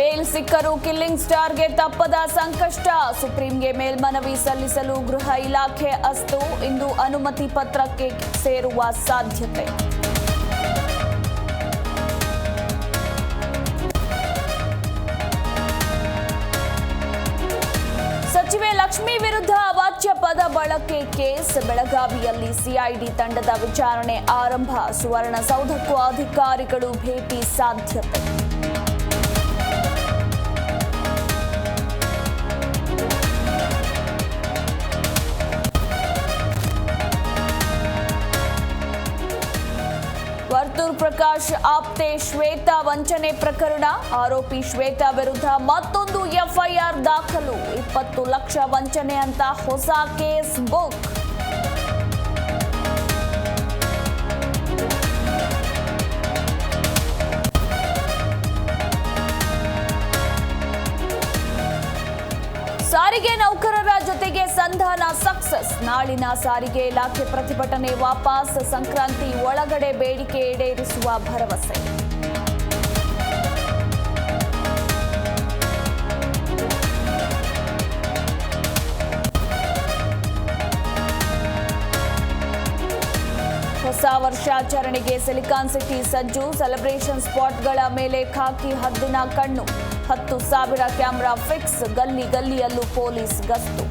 Bale ಸಿಕ್ಕರೂ killing ಸ್ಟಾರ್ಗೆ ತಪ್ಪದ ಸಂಕಷ್ಟ. ಸುಪ್ರೀಂಗೆ ಮೇಲ್ಮನವಿ ಸಲ್ಲಿಸಲು ಗೃಹ ಇಲಾಖೆ ಅಸ್ತು. ಇಂದು ಅನುಮತಿ ಪತ್ರಕ್ಕೆ ಸೇರುವ ಸಾಧ್ಯತೆ. ಸಚಿವೆ ಲಕ್ಷ್ಮಿ ವಿರುದ್ಧ ಅವಾಚ್ಯ ಪದ ಬಳಕೆ ಕೇಸ್. ಬೆಳಗಾವಿಯಲ್ಲಿ ಸಿಐಡಿ ತಂಡದ ವಿಚಾರಣೆ ಆರಂಭ. ಸುವರ್ಣಸೌಧಕ್ಕೂ ಅಧಿಕಾರಿಗಳು ಭೇಟಿ ಸಾಧ್ಯತೆ. ವರ್ತೂರ್ ಪ್ರಕಾಶ್ ಆಪ್ತೆ ಶ್ವೇತಾ ವಂಚನೆ ಪ್ರಕರಣ. ಆರೋಪಿ ಶ್ವೇತಾ ವಿರುದ್ಧ ಮತ್ತೊಂದು ಎಫ್ಐಆರ್ ದಾಖಲು. 20 ಲಕ್ಷ ವಂಚನೆ ಅಂತ ಹೊಸ ಕೇಸ್ ಬುಕ್. ಸಾರಿಗೆ ನೌಕರರ ಜೊತೆಗೆ ಸಂಧಾನ ಸಕ್ಸಸ್. ನಾಳಿನ ಸಾರಿಗೆ ಇಲಾಖೆ ಪ್ರತಿಭಟನೆ ವಾಪಸ್. ಸಂಕ್ರಾಂತಿ ಒಳಗಡೆ ಬೇಡಿಕೆ ಈಡೇರಿಸುವ ಭರವಸೆ. ಹೊಸ ವರ್ಷಾಚರಣೆಗೆ ಸಿಲಿಕಾನ್ ಸಿಟಿ ಸಜ್ಜು. ಸೆಲೆಬ್ರೇಷನ್ ಸ್ಪಾಟ್ಗಳ ಮೇಲೆ ಖಾಕಿ ಹದ್ದಿನ ಕಣ್ಣು. 10,000 ಕ್ಯಾಮೆರಾ ಫಿಕ್ಸ್. ಗಲ್ಲಿ ಗಲ್ಲಿಯಲ್ಲೂ ಪೊಲೀಸ್ ಗಸ್ತು.